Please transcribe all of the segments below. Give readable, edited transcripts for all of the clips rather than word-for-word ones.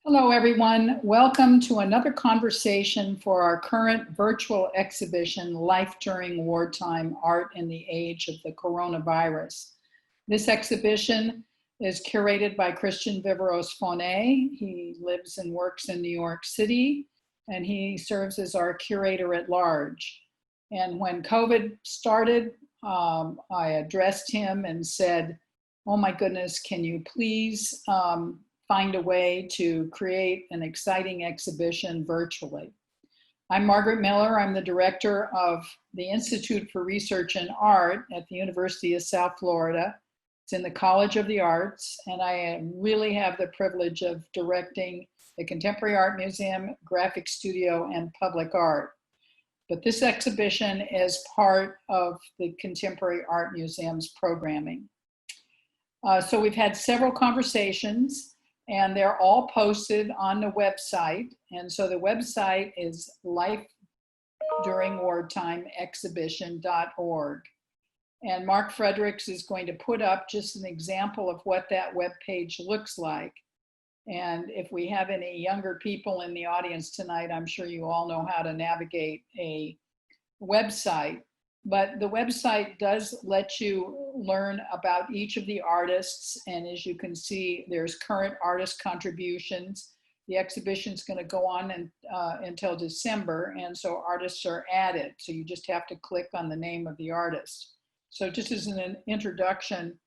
Hello, everyone. Welcome to another conversation for our current virtual exhibition, Life During Wartime, Art in the Age of the Coronavirus. This exhibition is curated by Christian Viveros-Fonet. He lives and works in New York City, and he serves as our curator at large. And when COVID started, I addressed him and said, "Oh my goodness, can you please find a way to create an exciting exhibition virtually?" I'm Margaret Miller. I'm the director of the Institute for Research in Art at the University of South Florida. It's in the College of the Arts, and I really have the privilege of directing the Contemporary Art Museum, Graphic Studio, and Public Art. But this exhibition is part of the Contemporary Art Museum's programming. So we've had several conversations, and they're all posted on the website. And so the website is lifeduringwartimeexhibition.org. And Mark Fredericks is going to put up just an example of what that web page looks like. And if we have any younger people in the audience tonight, I'm sure you all know how to navigate a website. But the website does let you learn about each of the artists. And as you can see, there's current artist contributions. The exhibition is going to go on until December. And so artists are added. So you just have to click on the name of the artist. So just as an introduction,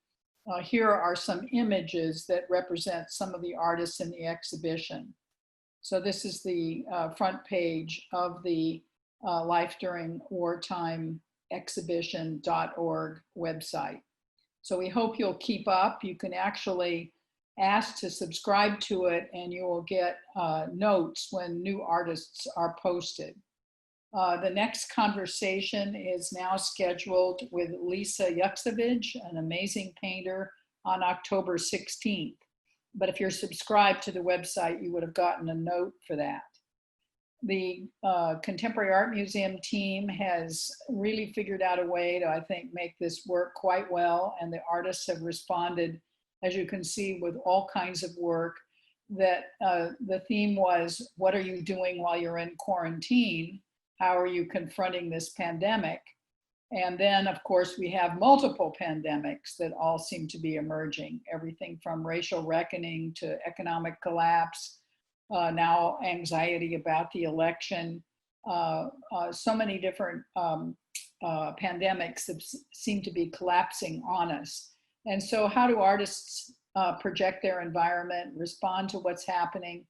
here are some images that represent some of the artists in the exhibition. So this is the front page of the Life During Wartime exhibition.org website. So we hope you'll keep up. You can actually ask to subscribe to it, and you will get notes when new artists are posted. The next conversation is now scheduled with Lisa Yuksevich, an amazing painter, on October 16th. But if you're subscribed to the website, you would have gotten a note for that. The Contemporary Art Museum team has really figured out a way to, I think, make this work quite well. And the artists have responded, as you can see, with all kinds of work. That the theme was, what are you doing while you're in quarantine? How are you confronting this pandemic? And then, of course, we have multiple pandemics that all seem to be emerging. Everything from racial reckoning to economic collapse. Now anxiety about the election, so many different pandemics that seem to be collapsing on us. And so how do artists project their environment, respond to what's happening?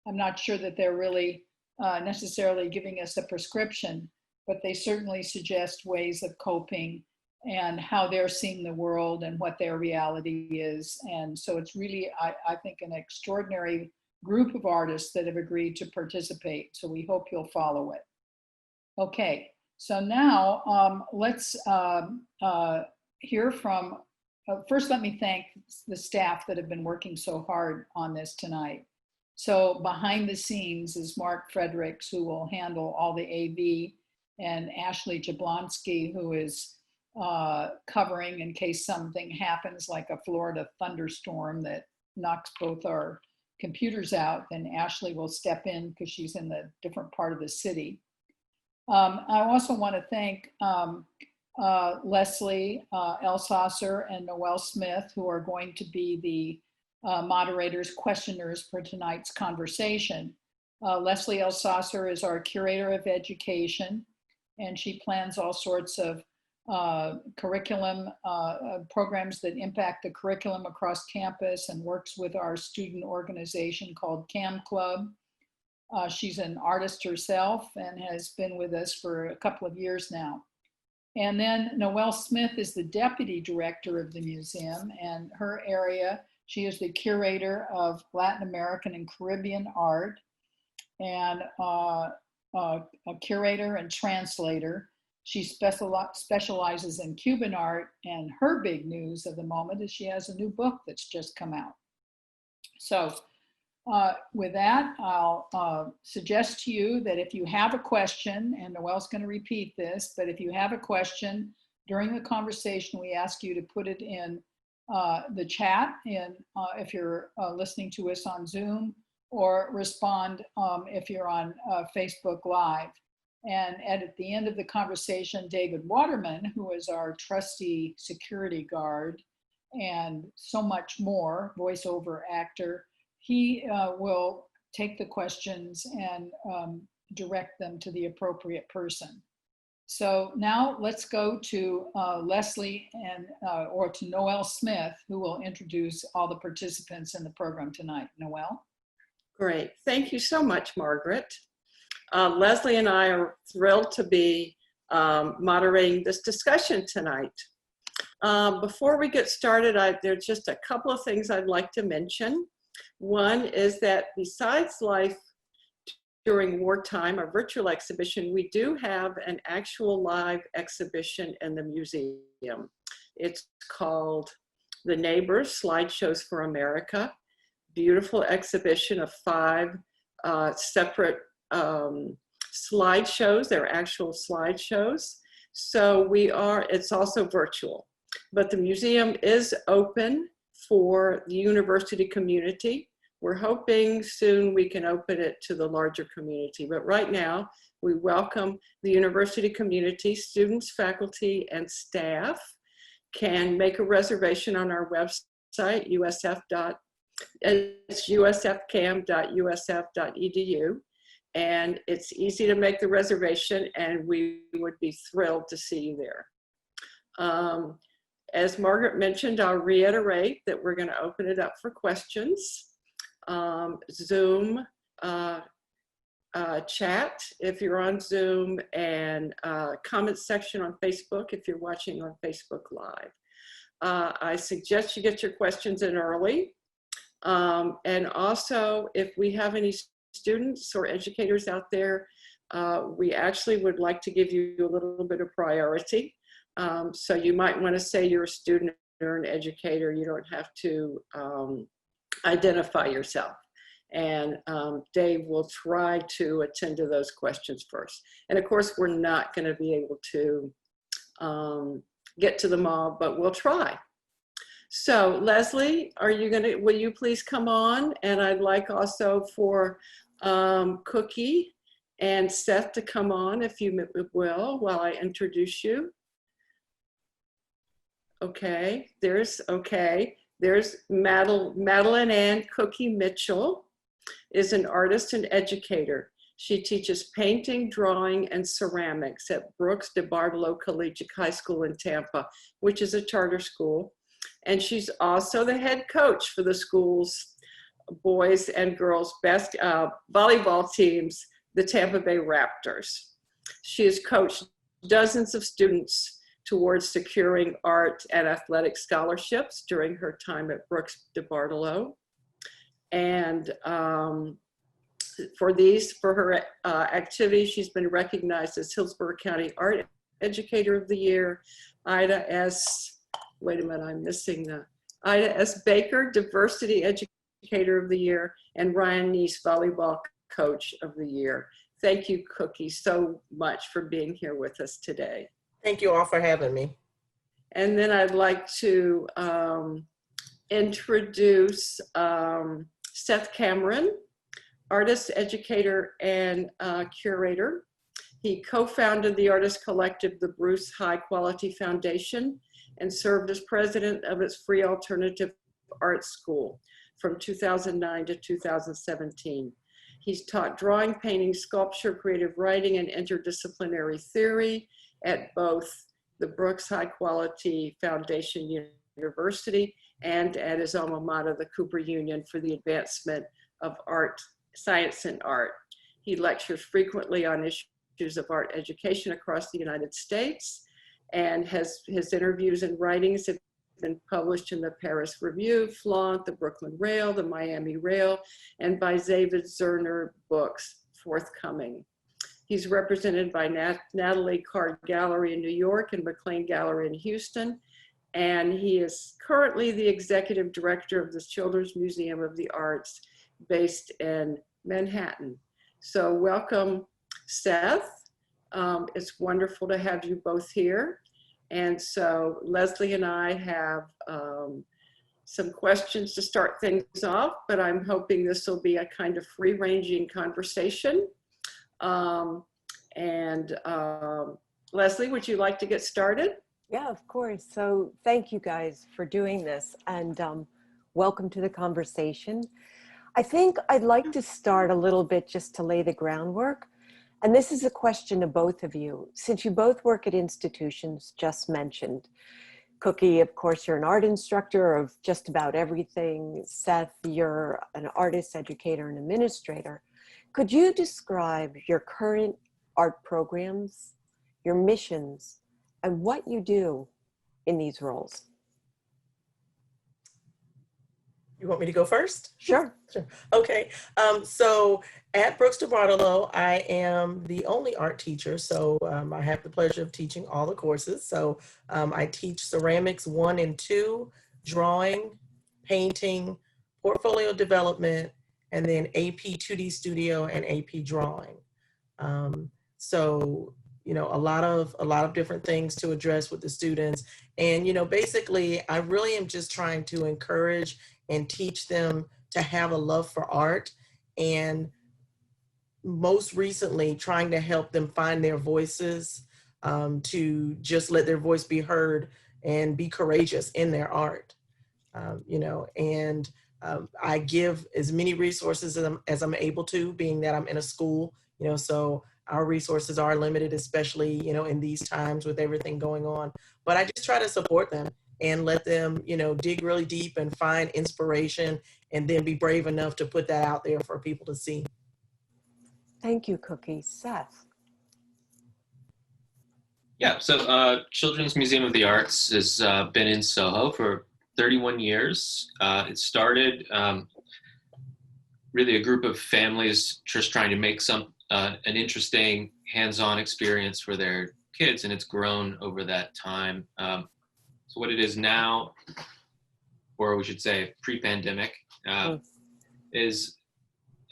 I'm not sure that they're really necessarily giving us a prescription, but they certainly suggest ways of coping and how they're seeing the world and what their reality is. And so it's really, I think, an extraordinary group of artists that have agreed to participate. So we hope you'll follow it. Okay, so now let's hear from, first let me thank the staff that have been working so hard on this tonight. So behind the scenes is Mark Fredericks, who will handle all the AV, and Ashley Jablonski, who is covering in case something happens like a Florida thunderstorm that knocks both our computers out, then Ashley will step in because she's in the different part of the city. I also want to thank Leslie Elsasser and Noel Smith, who are going to be the moderators, questioners for tonight's conversation. Leslie Elsasser is our curator of education, and she plans all sorts of curriculum programs that impact the curriculum across campus and works with our student organization called CAM Club. She's an artist herself and has been with us for a couple of years now. And then Noel Smith is the deputy director of the museum, and her area, she is the curator of Latin American and Caribbean art, and a curator and translator. She specializes in Cuban art, and her big news of the moment is she has a new book that's just come out. So with that, I'll suggest to you that if you have a question, and Noel's going to repeat this, but if you have a question during the conversation, we ask you to put it in the chat. And if you're listening to us on Zoom, or respond if you're on Facebook Live. And at the end of the conversation, David Waterman, who is our trusty security guard and so much more, voiceover actor, he will take the questions and direct them to the appropriate person. So now let's go to Leslie and or to Noel Smith, who will introduce all the participants in the program tonight. Noel? Great. Thank you so much, Margaret. Leslie and I are thrilled to be moderating this discussion tonight. Before we get started, there's just a couple of things I'd like to mention. One is that besides Life During Wartime, our virtual exhibition, we do have an actual live exhibition in the museum. It's called The Neighbors, Slideshows for America. Beautiful exhibition of 5 separate slideshows. They're actual slideshows. So it's also virtual, but the museum is open for the university community. We're hoping soon we can open it to the larger community, but right now we welcome the university community. Students, faculty, and staff can make a reservation on our website, usfcam.usf.edu. And it's easy to make the reservation, and we would be thrilled to see you there. As Margaret mentioned, I'll reiterate that we're going to open it up for questions. Zoom chat if you're on Zoom, and comment section on Facebook if you're watching on Facebook Live. I suggest you get your questions in early. And also, if we have any students or educators out there, we actually would like to give you a little bit of priority. So you might want to say you're a student or an educator. You don't have to identify yourself. And Dave will try to attend to those questions first. And of course, we're not going to be able to get to them all, but we'll try. So Leslie, will you please come on? And I'd like also for Cookie and Seth to come on, if you will, while I introduce you. Okay, there's Madeilynann Cookie Mitchell is an artist and educator. She teaches painting, drawing, and ceramics at Brooks DeBartolo Collegiate High School in Tampa, which is a charter school. And she's also the head coach for the school's boys and girls volleyball teams, the Tampa Bay Raptors. She has coached dozens of students towards securing art and athletic scholarships during her time at Brooks DeBartolo. And for her activities, she's been recognized as Hillsborough County Art Educator of the Year, Ida S. Baker, Diversity Educator of the Year, and Ryan Neese, Volleyball Coach of the Year. Thank you, Cookie, so much for being here with us today. Thank you all for having me. And then I'd like to introduce Seth Cameron, artist, educator, and curator. He co-founded the artist collective, the Bruce High Quality Foundation, and served as president of its Free Alternative Art School from 2009 to 2017. He's taught drawing, painting, sculpture, creative writing, and interdisciplinary theory at both the Brooks High Quality Foundation University and at his alma mater, the Cooper Union, for the advancement of art, science, and art. He lectures frequently on issues of art education across the United States, and his interviews and writings have been published in the Paris Review, Flaunt, the Brooklyn Rail, the Miami Rail, and by David Zerner Books, forthcoming. He's represented by Natalie Card Gallery in New York and McLean Gallery in Houston, and he is currently the executive director of the Children's Museum of the Arts based in Manhattan. So welcome, Seth. It's wonderful to have you both here. And so Leslie and I have some questions to start things off, but I'm hoping this will be a kind of free-ranging conversation. Leslie, would you like to get started? Yeah, of course. So thank you guys for doing this, and welcome to the conversation. I think I'd like to start a little bit just to lay the groundwork. And this is a question to both of you. Since you both work at institutions just mentioned, Cookie, of course, you're an art instructor of just about everything. Seth, you're an artist, educator, and administrator. Could you describe your current art programs, your missions, and what you do in these roles? You want me to go first? Sure. Sure. Okay. So at Brooks de Bartolo, I am the only art teacher. So I have the pleasure of teaching all the courses. So I teach ceramics 1 and 2, drawing, painting, portfolio development, and then AP 2D studio and AP drawing. So you know, a lot of different things to address with the students. And, you know, basically, I really am just trying to encourage and teach them to have a love for art, and most recently trying to help them find their voices, to just let their voice be heard and be courageous in their art. You know, and I give as many resources as I'm able to, being that I'm in a school, you know, so our resources are limited, especially, you know, in these times with everything going on. But I just try to support them and let them, you know, dig really deep and find inspiration, and then be brave enough to put that out there for people to see. Thank you, Cookie. Seth? Yeah, so Children's Museum of the Arts has been in Soho for 31 years. It started really a group of families just trying to make an interesting hands-on experience for their kids, and it's grown over that time. So what it is now, or we should say pre-pandemic, is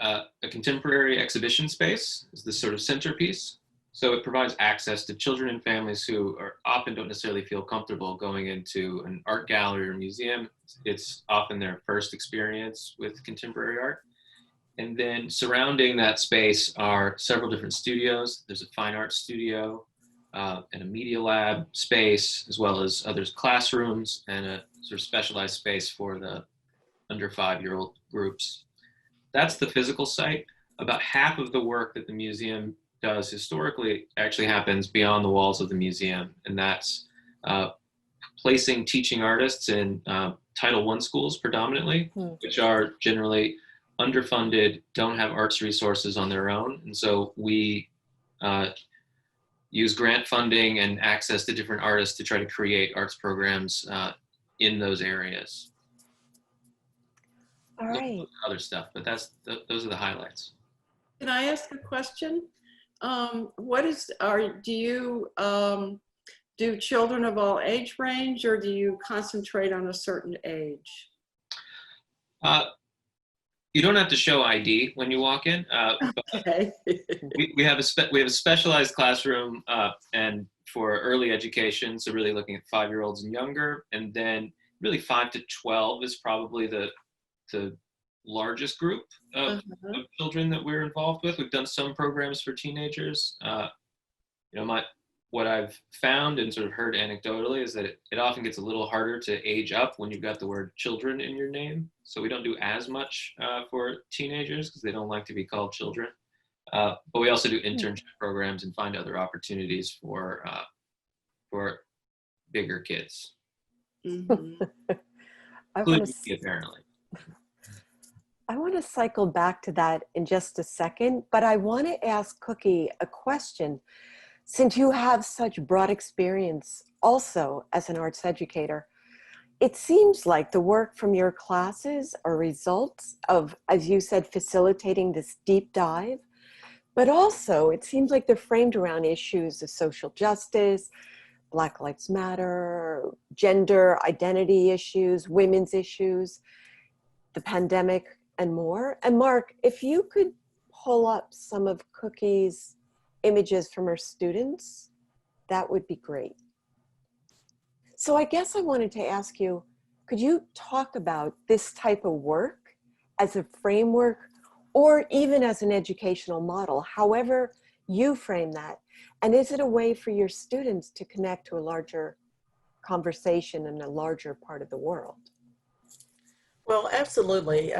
a contemporary exhibition space is the sort of centerpiece. So it provides access to children and families who often don't necessarily feel comfortable going into an art gallery or museum. It's often their first experience with contemporary art. And then surrounding that space are several different studios. There's a fine art studio and a media lab space, as well as others classrooms and a sort of specialized space for the under 5-year-old groups. That's the physical site. About half of the work that the museum does historically actually happens beyond the walls of the museum, and that's placing teaching artists in Title I schools predominantly, which are generally underfunded, don't have arts resources on their own. And so we use grant funding and access to different artists to try to create arts programs in those areas. All right. Other stuff, but those are the highlights. Can I ask a question? Do children of all age range, or do you concentrate on a certain age? You don't have to show ID when you walk in. Okay. we have a specialized classroom and for early education, so really looking at 5-year-olds and younger, and then really 5 to 12 is probably the largest group of children that we're involved with. We've done some programs for teenagers. You know, what I've found and sort of heard anecdotally is that it often gets a little harder to age up when you've got the word children in your name. So we don't do as much for teenagers because they don't like to be called children. But we also do internship programs and find other opportunities for bigger kids. Mm-hmm. Including me, apparently. I want to cycle back to that in just a second, but I want to ask Cookie a question. Since you have such broad experience also as an arts educator, it seems like the work from your classes are results of, as you said, facilitating this deep dive, but also it seems like they're framed around issues of social justice, Black Lives Matter, gender identity issues, women's issues, the pandemic, and more. And Mark, if you could pull up some of Cookie's images from her students, that would be great. So I guess I wanted to ask you, could you talk about this type of work as a framework or even as an educational model, however you frame that? And is it a way for your students to connect to a larger conversation in a larger part of the world? Well, absolutely.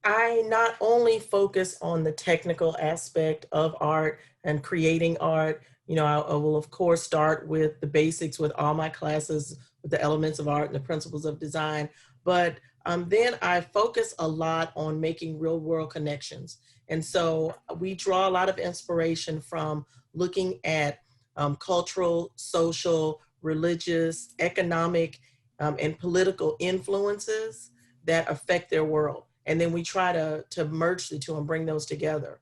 I not only focus on the technical aspect of art and creating art, I will of course start with the basics with all my classes, with the elements of art and the principles of design, but then I focus a lot on making real world connections. And so we draw a lot of inspiration from looking at cultural, social, religious, economic, and political influences that affect their world. And then we try to merge the two and bring those together.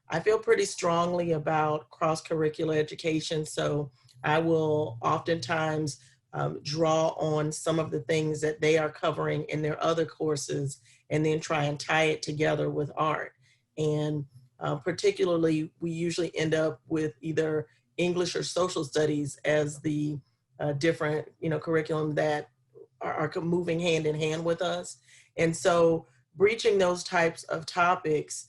I feel pretty strongly about cross-curricular education, so I will oftentimes draw on some of the things that they are covering in their other courses and then try and tie it together with art. And particularly, we usually end up with either English or social studies as the different, curriculum that are moving hand in hand with us. And so breaching those types of topics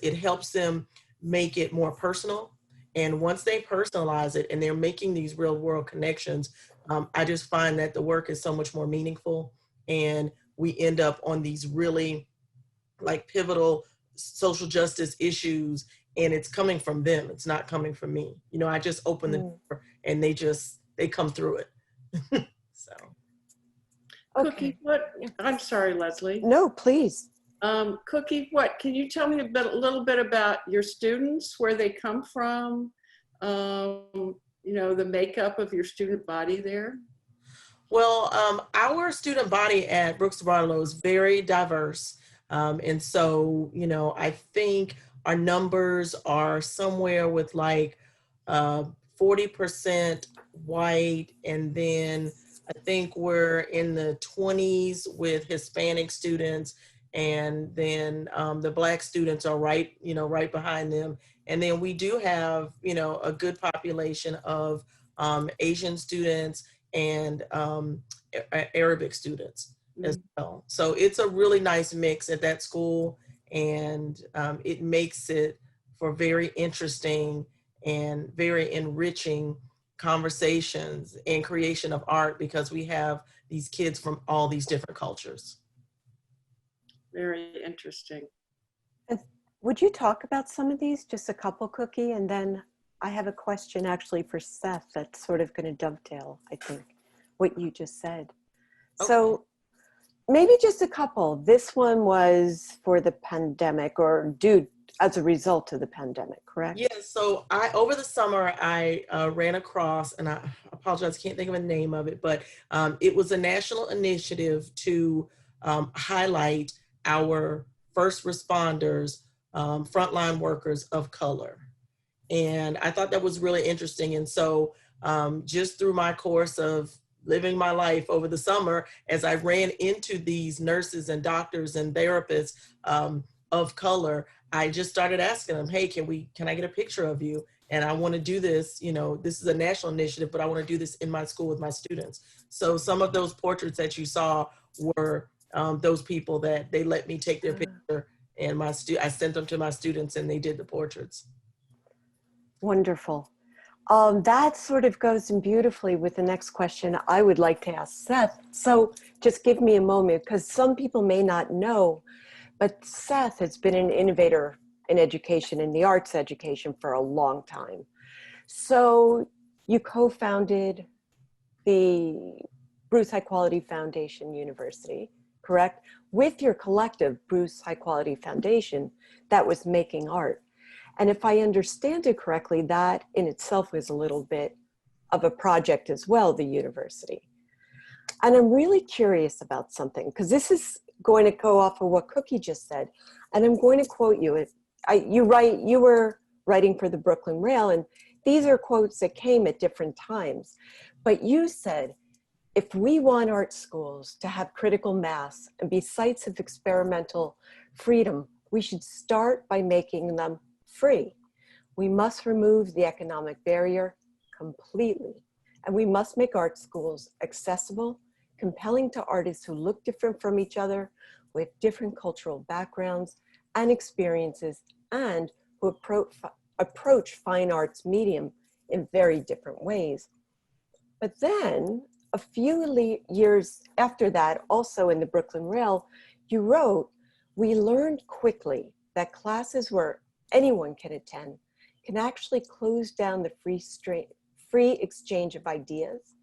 it helps them make it more personal. And once they personalize it and they're making these real world connections, I just find that the work is so much more meaningful. And we end up on these really like pivotal social justice issues, and it's coming from them. It's not coming from me. I just open the door and they come through it. So. Cookie, what? I'm sorry, Leslie. No, please. Cookie, what? Can you tell me a little bit about your students, where they come from, the makeup of your student body there? Well, our student body at Brooks Barlow is very diverse. And so, I think our numbers are somewhere with like 40% white, and then I think we're in the 20s with Hispanic students, and then the Black students are right behind them. And then we do have, a good population of Asian students and Arabic students as well. So it's a really nice mix at that school, and it makes it for very interesting and very enriching conversations and creation of art, because we have these kids from all these different cultures. Very interesting. And would you talk about some of these, just a couple, Cookie? And then I have a question actually for Seth that's sort of going to dovetail, I think, what you just said. Okay. So maybe just a couple. This one was for the pandemic, or due as a result of the pandemic, correct? Yes. So over the summer, I ran across, and I apologize, can't think of the name of it, but it was a national initiative to highlight our first responders, frontline workers of color. And I thought that was really interesting. And so just through my course of living my life over the summer, as I ran into these nurses and doctors and therapists of color, I just started asking them, hey, can I get a picture of you? And I want to do this, this is a national initiative, but I want to do this in my school with my students. So some of those portraits that you saw were those people that they let me take their picture, and I sent them to my students and they did the portraits. Wonderful. That sort of goes in beautifully with the next question I would like to ask Seth. So just give me a moment, because some people may not know, but Seth has been an innovator in education, in the arts education, for a long time. So you co-founded the Bruce High Quality Foundation University, correct? With your collective, Bruce High Quality Foundation, that was making art. And if I understand it correctly, that in itself was a little bit of a project as well, the university. And I'm really curious about something, because this is going to go off of what Cookie just said. And I'm going to quote you. You were writing for the Brooklyn Rail, and these are quotes that came at different times. But you said, if we want art schools to have critical mass and be sites of experimental freedom, we should start by making them free. We must remove the economic barrier completely And we must make art schools accessible, compelling to artists who look different from each other, with different cultural backgrounds and experiences, and who approach fine arts medium in very different ways. But then, a few years after that, also in the Brooklyn Rail, you wrote, "We learned quickly that classes where anyone can attend can actually close down the free exchange of ideas.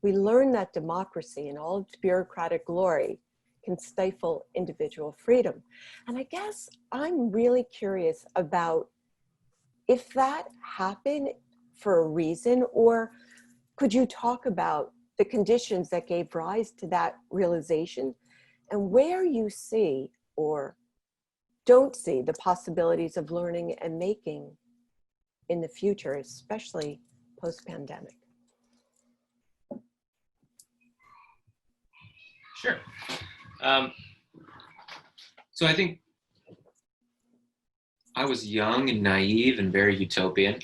We learned that democracy in all its bureaucratic glory can stifle individual freedom." And I guess I'm really curious about if that happened for a reason, or could you talk about the conditions that gave rise to that realization, and where you see or don't see the possibilities of learning and making in the future, especially post-pandemic? Sure. So I think I was young and naive and very utopian,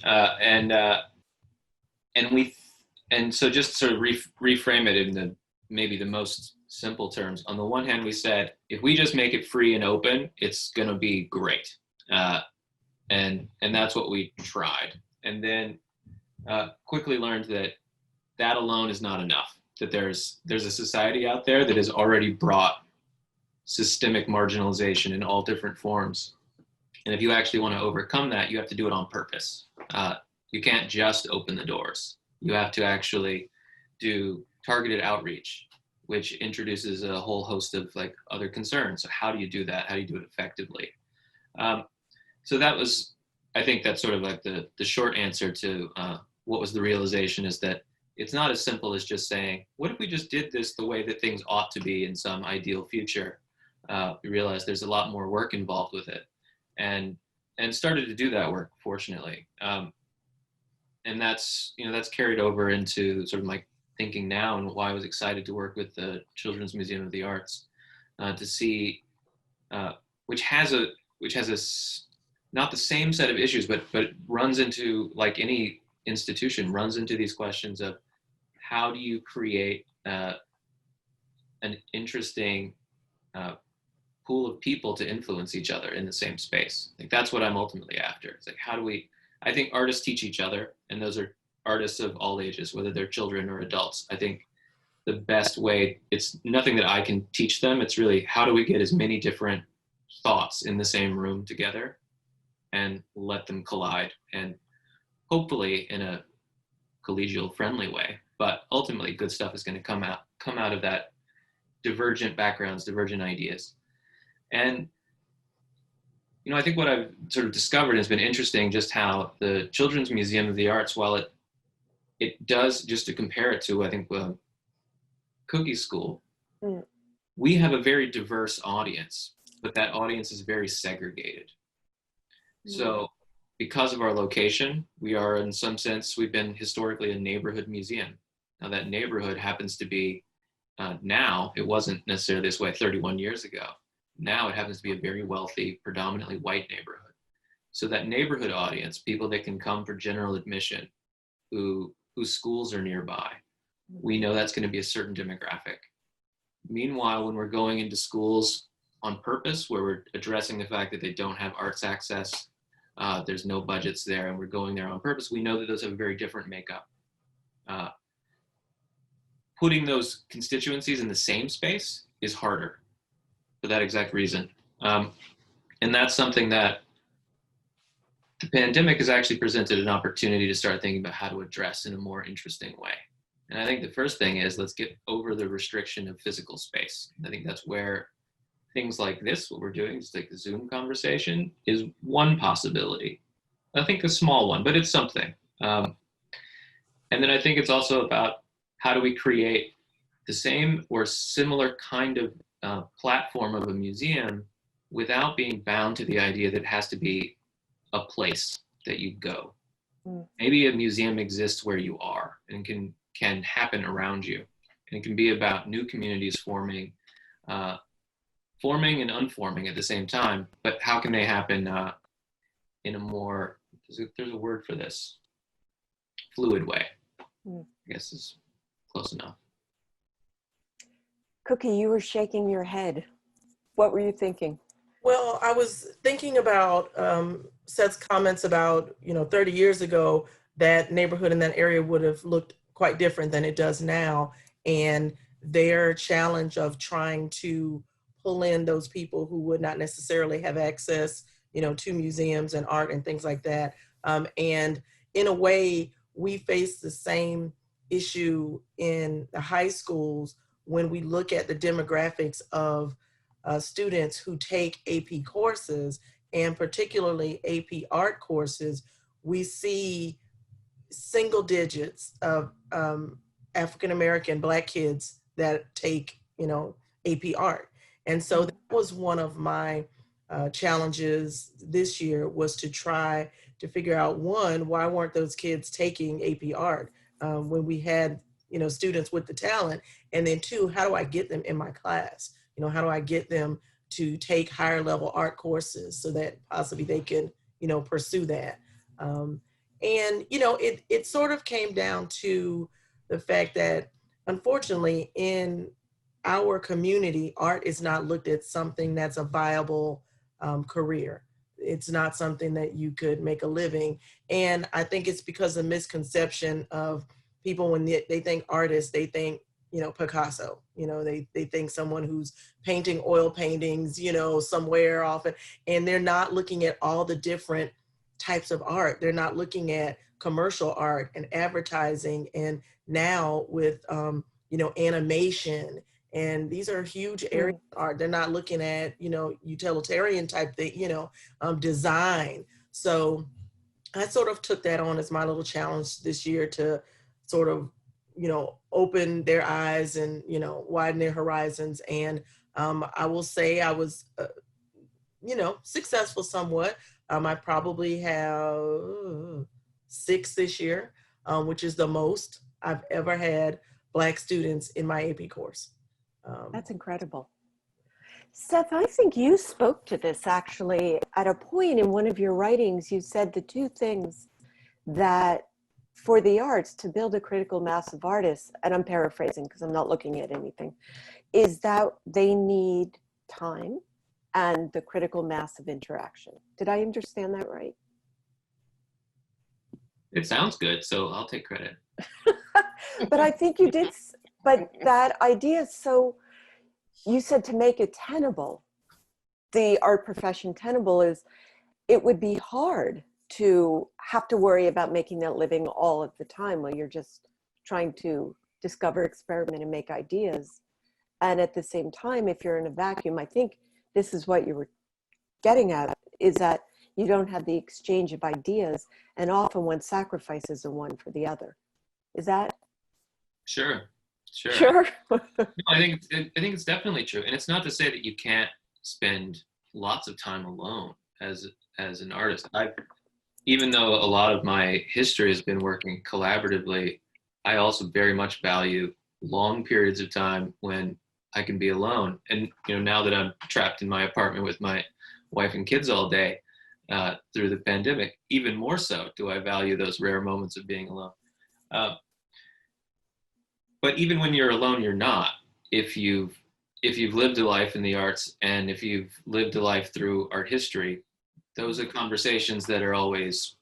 and so just sort of reframe it in maybe the most simple terms. On the one hand, we said, if we just make it free and open, it's going to be great, and that's what we tried. And then quickly learned that alone is not enough. That there's a society out there that has already brought systemic marginalization in all different forms. And if you actually want to overcome that, you have to do it on purpose. You can't just open the doors. You have to actually do targeted outreach, which introduces a whole host of like other concerns. So how do you do that? How do you do it effectively? So that was, I think that's sort of like the short answer to what was the realization, is that it's not as simple as just saying, what if we just did this the way that things ought to be in some ideal future? We realized there's a lot more work involved with it, and started to do that work, fortunately. And that's carried over into sort of my thinking now, and why I was excited to work with the Children's Museum of the Arts, to see, which has not the same set of issues, but runs into, like any institution, runs into these questions of how do you create an interesting pool of people to influence each other in the same space. Like that's what I'm ultimately after. It's like, how do we, I think artists teach each other, and those are artists of all ages, whether they're children or adults. I think the best way, it's nothing that I can teach them. It's really, how do we get as many different thoughts in the same room together and let them collide, and hopefully in a collegial friendly way. But ultimately good stuff is going to come out of that, divergent backgrounds, divergent ideas. And, I think what I've sort of discovered has been interesting, just how the Children's Museum of the Arts, while it does, just to compare it to, I think, Cookie School, we have a very diverse audience, but that audience is very segregated. So because of our location, we are, in some sense, we've been historically a neighborhood museum. Now that neighborhood happens to be, now, it wasn't necessarily this way 31 years ago. Now it happens to be a very wealthy, predominantly white neighborhood. So that neighborhood audience, people that can come for general admission, whose schools are nearby, we know that's going to be a certain demographic. Meanwhile, when we're going into schools on purpose, where we're addressing the fact that they don't have arts access, there's no budgets there, and we're going there on purpose, we know that those have a very different makeup. Putting those constituencies in the same space is harder for that exact reason. And that's something that the pandemic has actually presented an opportunity to start thinking about how to address in a more interesting way. And I think the first thing is, let's get over the restriction of physical space. I think that's where things like this, what we're doing, just like the Zoom conversation, is one possibility. I think a small one, but it's something. And then I think it's also about, how do we create the same or similar kind of platform of a museum without being bound to the idea that it has to be a place that you go. Maybe a museum exists where you are and can happen around you. And it can be about new communities forming and unforming at the same time, but how can they happen in a more, there's a word for this, fluid way. I guess is close enough. Cookie, you were shaking your head. What were you thinking? Well, I was thinking about Seth's comments about, 30 years ago, that neighborhood in that area would have looked quite different than it does now. And their challenge of trying to pull in those people who would not necessarily have access, to museums and art and things like that. And in a way, we face the same issue in the high schools when we look at the demographics of students who take AP courses, and particularly AP art courses. We see single digits of African American Black kids that take, AP art. And so that was one of my challenges this year, was to try to figure out, one, why weren't those kids taking AP art when we had, students with the talent? And then two, how do I get them in my class? How do I get them to take higher level art courses so that possibly they can, pursue that? It sort of came down to the fact that, unfortunately, in our community, art is not looked at something that's a viable career. It's not something that you could make a living. And I think it's because of misconception of people, when they think artists, they think, Picasso, they think someone who's painting oil paintings, somewhere off it, and they're not looking at all the different types of art. They're not looking at commercial art and advertising, and now with, animation, and these are huge areas of art. They're not looking at, utilitarian type thing, design. So I sort of took that on as my little challenge this year, to sort of, open their eyes and, widen their horizons. And I will say I was, successful somewhat. I probably have 6 this year, which is the most I've ever had Black students in my AP course. That's incredible. Seth, I think you spoke to this actually at a point in one of your writings. You said the two things that for the arts to build a critical mass of artists, and I'm paraphrasing because I'm not looking at anything, is that they need time and the critical mass of interaction. Did I understand that right? It sounds good, so I'll take credit. But I think you did, but that idea, so you said to make it tenable, the art profession tenable, is it would be hard to have to worry about making that living all of the time while you're just trying to discover, experiment, and make ideas. And at the same time, if you're in a vacuum, I think this is what you were getting at, is that you don't have the exchange of ideas, and often one sacrifices the one for the other. Is that? Sure. Sure. No, I think it's definitely true, and it's not to say that you can't spend lots of time alone as an artist. Even though a lot of my history has been working collaboratively, I also very much value long periods of time when I can be alone. And now that I'm trapped in my apartment with my wife and kids all day through the pandemic, even more so do I value those rare moments of being alone. But even when you're alone, you're not. If you've lived a life in the arts, and if you've lived a life through art history, those are conversations that are always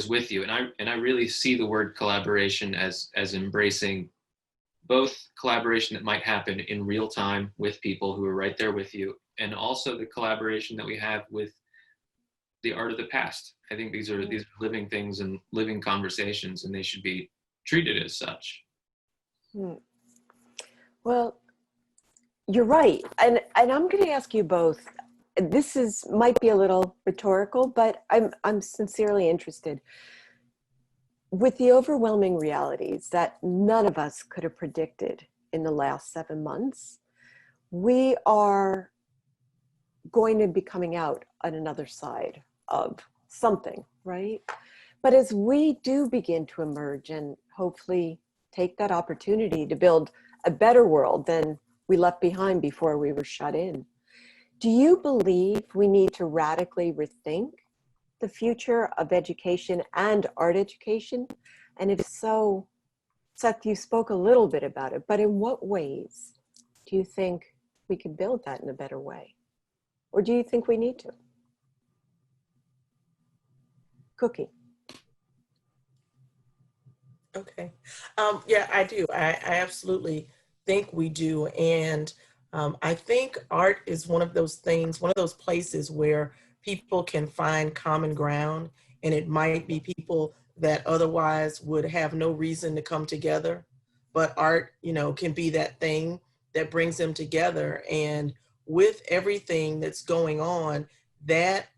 with you. And I really see the word collaboration as embracing both collaboration that might happen in real time with people who are right there with you, and also the collaboration that we have with the art of the past. I think these are living things and living conversations, and they should be treated as such. Well, you're right. And I'm going to ask you both. This might be a little rhetorical, but I'm sincerely interested. With the overwhelming realities that none of us could have predicted in the last 7 months, we are going to be coming out on another side of something, right? But as we do begin to emerge and hopefully take that opportunity to build a better world than we left behind before we were shut in, do you believe we need to radically rethink the future of education and art education? And if so, Seth, you spoke a little bit about it, but in what ways do you think we could build that in a better way? Or do you think we need to? Cookie. Okay. Yeah, I do. I absolutely think we do. And I think art is one of those things, one of those places where people can find common ground, and it might be people that otherwise would have no reason to come together. But art, can be that thing that brings them together. And with everything that's going on, that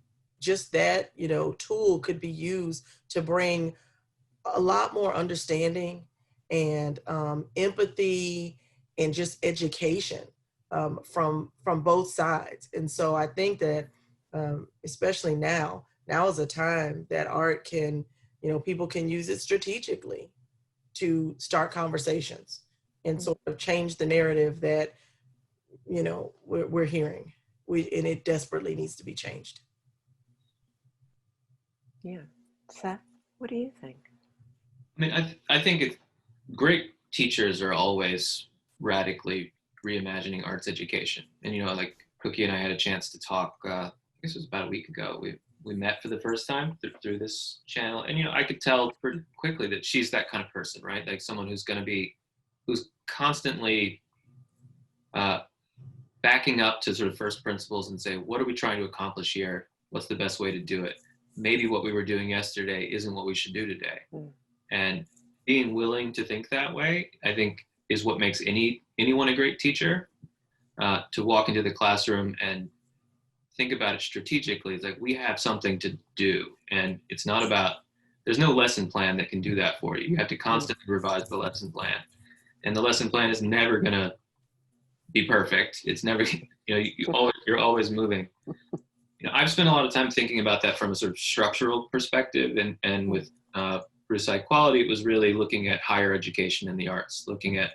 tool could be used to bring a lot more understanding and empathy and just education from both sides. And so I think that especially now is a time that art can, people can use it strategically to start conversations and sort of change the narrative that, we're hearing. And it desperately needs to be changed. Yeah. Seth, what do you think? I mean, I think great teachers are always radically reimagining arts education. And, like Cookie and I had a chance to talk, I guess it was about a week ago. We met for the first time through this channel. And, I could tell pretty quickly that she's that kind of person, right? Like someone who's constantly backing up to sort of first principles and say, what are we trying to accomplish here? What's the best way to do it? Maybe what we were doing yesterday isn't what we should do today. And being willing to think that way, I think, is what makes anyone a great teacher. To walk into the classroom and think about it strategically. It's like, we have something to do, and it's not about, there's no lesson plan that can do that for you. You have to constantly revise the lesson plan, and the lesson plan is never gonna be perfect. It's never, you're always moving. I've spent a lot of time thinking about that from a sort of structural perspective, and with Bruce High Quality, it was really looking at higher education in the arts, looking at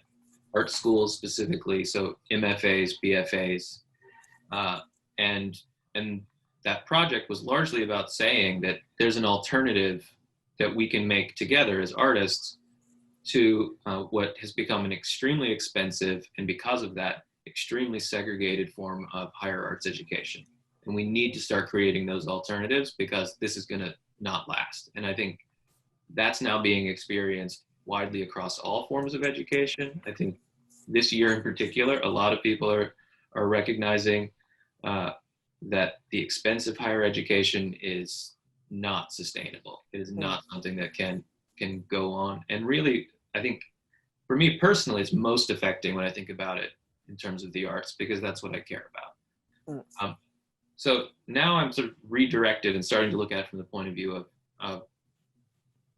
art schools specifically, so MFAs, BFAs, and that project was largely about saying that there's an alternative that we can make together as artists to what has become an extremely expensive, and because of that, extremely segregated form of higher arts education. And we need to start creating those alternatives, because this is going to not last. And I think that's now being experienced widely across all forms of education. I think this year in particular, a lot of people are recognizing that the expense of higher education is not sustainable. It is not something that can go on. And really, I think for me personally, it's most affecting when I think about it in terms of the arts, because that's what I care about. So now I'm sort of redirected and starting to look at it from the point of view of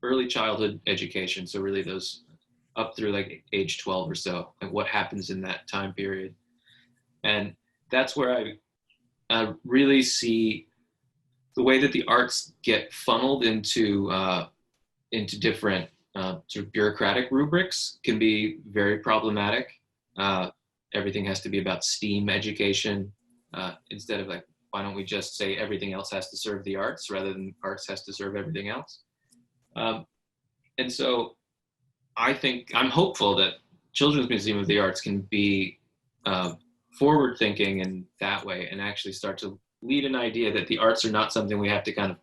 early childhood education. So really those up through like age 12 or so, like what happens in that time period. And that's where I really see the way that the arts get funneled into different sort of bureaucratic rubrics can be very problematic. Everything has to be about STEAM education, instead of like, why don't we just say everything else has to serve the arts rather than arts has to serve everything else? And so I'm hopeful that Children's Museum of the Arts can be forward thinking in that way, and actually start to lead an idea that the arts are not something we have to kind of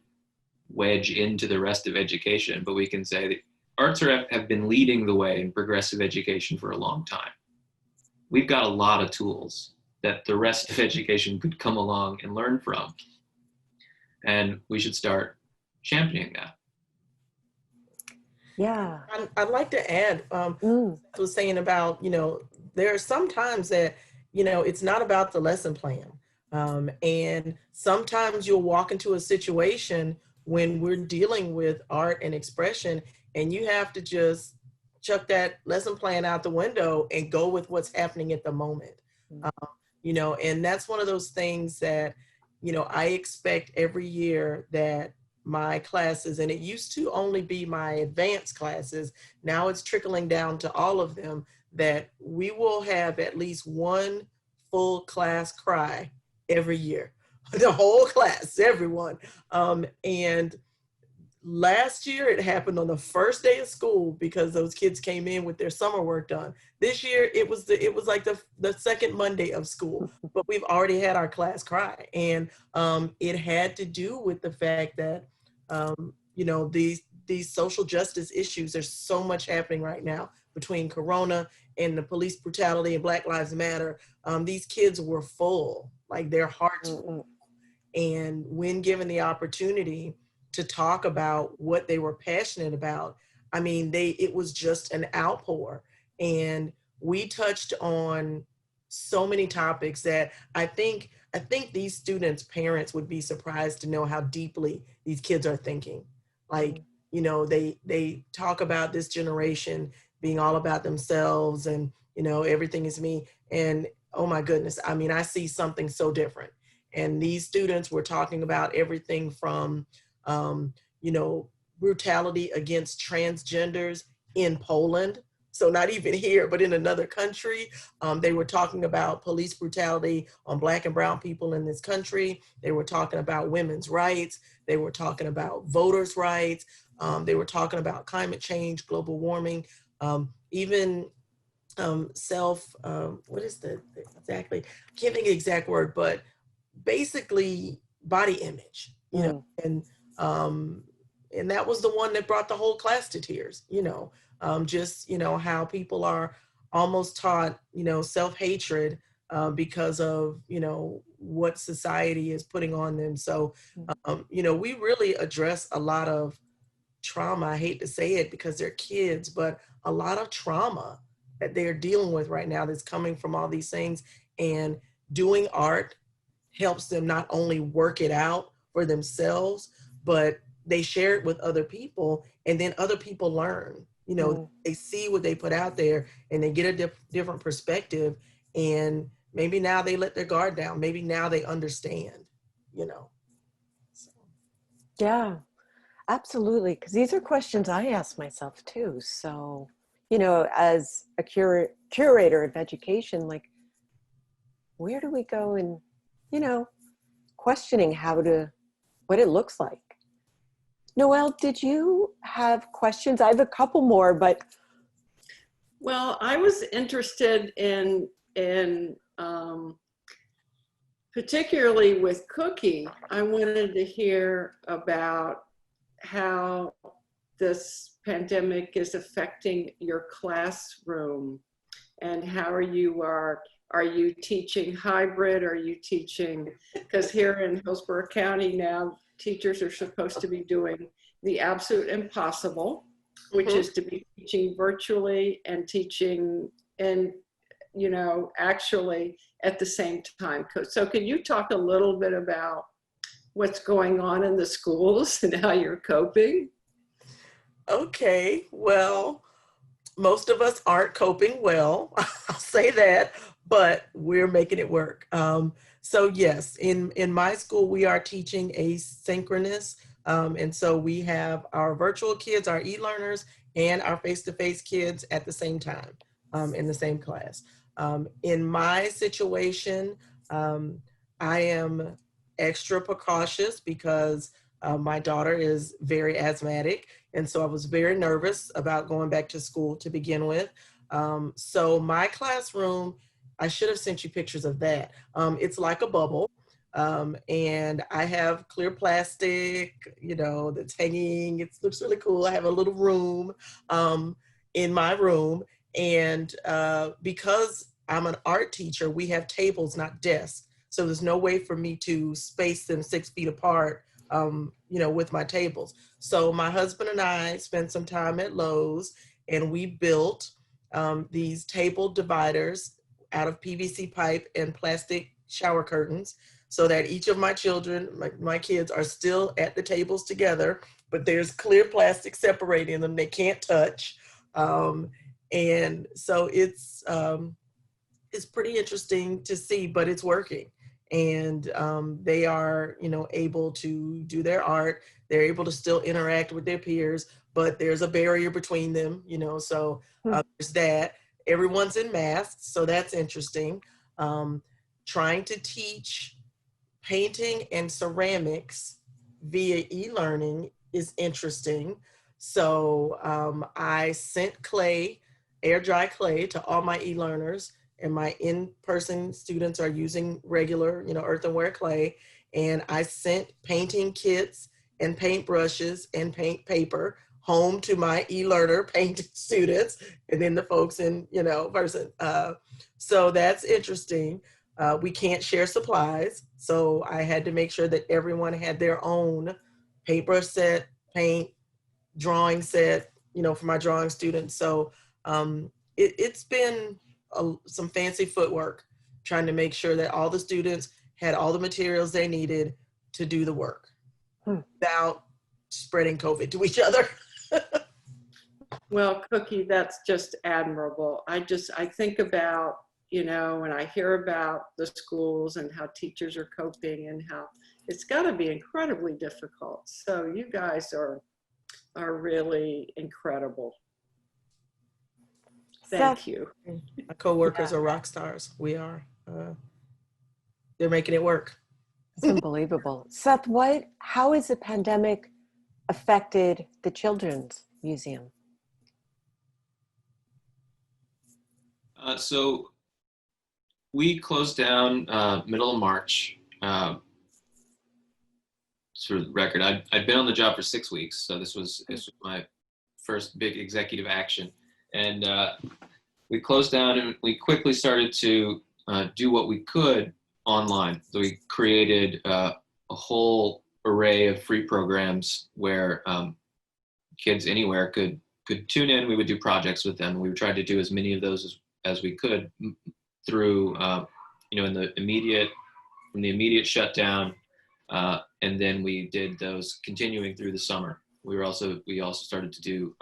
wedge into the rest of education, but we can say that arts have been leading the way in progressive education for a long time. We've got a lot of tools that the rest of education could come along and learn from. And we should start championing that. Yeah. I'd like to add, I was saying about, there are some times that, it's not about the lesson plan. And sometimes you'll walk into a situation when we're dealing with art and expression, and you have to just chuck that lesson plan out the window and go with what's happening at the moment. And that's one of those things that, I expect every year that my classes, and it used to only be my advanced classes, now it's trickling down to all of them, that we will have at least one full class cry every year. The whole class, everyone. And last year it happened on the first day of school because those kids came in with their summer work done. This year it was like the second Monday of school, but we've already had our class cry. And it had to do with the fact that, you know, these social justice issues, there's so much happening right now between Corona and the police brutality and Black Lives Matter. These kids were full, like their hearts. And when given the opportunity to talk about what they were passionate about, I mean, it was just an outpour. And we touched on so many topics that I think these students' parents would be surprised to know how deeply these kids are thinking. Like, you know, they talk about this generation being all about themselves and, you know, everything is me. And oh my goodness, I mean, I see something so different. And these students were talking about everything from, you know, brutality against transgenders in Poland. So not even here, but in another country. They were talking about police brutality on Black and brown people in this country. They were talking about women's rights. They were talking about voters' rights. They were talking about climate change, global warming, even what is the exactly, I can't think of the exact word, but basically body image, you know, and that was the one that brought the whole class to tears, you know, just, you know, how people are almost taught, you know, self-hatred because of, you know, what society is putting on them. So, you know, we really address a lot of trauma. I hate to say it because they're kids, but a lot of trauma that they're dealing with right now that's coming from all these things. And doing art helps them not only work it out for themselves, but they share it with other people, and then other people learn. You know, they see what they put out there and they get a different perspective, and maybe now they let their guard down. Maybe now they understand, you know. So. Yeah, absolutely. Because these are questions I ask myself too. So, you know, as a curator of education, like, where do we go in, you know, questioning what it looks like? Noel, did you have questions? I have a couple more, but. Well, I was interested in particularly with Cookie, I wanted to hear about how this pandemic is affecting your classroom and how are you teaching hybrid? Are you teaching, because here in Hillsborough County now, teachers are supposed to be doing the absolute impossible, which is to be teaching virtually and teaching and, you know, actually at the same time. So can you talk a little bit about what's going on in the schools and how you're coping? Okay, well, most of us aren't coping well, I'll say that, but we're making it work. So yes, in my school, we are teaching asynchronous. And so we have our virtual kids, our e-learners, and our face-to-face kids at the same time in the same class. In my situation, I am extra precautious because my daughter is very asthmatic. And so I was very nervous about going back to school to begin with. So my classroom, I should have sent you pictures of that. It's like a bubble. And I have clear plastic, you know, that's hanging. It looks really cool. I have a little room in my room. And because I'm an art teacher, we have tables, not desks. So there's no way for me to space them 6 feet apart, you know, with my tables. So my husband and I spent some time at Lowe's and we built these table dividers out of PVC pipe and plastic shower curtains so that each of my children, my kids are still at the tables together, but there's clear plastic separating them. They can't touch. And so it's pretty interesting to see, but it's working. And they are, you know, able to do their art. They're able to still interact with their peers, but there's a barrier between them, you know, so there's that. Everyone's in masks, so that's interesting. Trying to teach painting and ceramics via e-learning is interesting. So I sent clay, air dry clay, to all my e-learners, and my in-person students are using regular, earthenware clay. And I sent painting kits and paint brushes and paint paper home to my e-learner painting students, and then the folks in, person. So that's interesting. We can't share supplies. So I had to make sure that everyone had their own paintbrush set, paint, drawing set, for my drawing students. So it's been some fancy footwork trying to make sure that all the students had all the materials they needed to do the work without spreading COVID to each other. Well, Cookie, that's just admirable. I think about, when I hear about the schools and how teachers are coping and how it's got to be incredibly difficult. So you guys are really incredible. Thank Seth, you. My coworkers are rock stars. We are. They're making it work. it's unbelievable. Seth, how has the pandemic affected the Children's Museum? So we closed down middle of March. For the record, I'd been on the job for 6 weeks, so this was my first big executive action. And we closed down, and we quickly started to do what we could online. So we created a whole array of free programs where kids anywhere could tune in. We would do projects with them. We would try to do as many of those as we could through, from the immediate shutdown. And then we did those continuing through the summer. We also started to do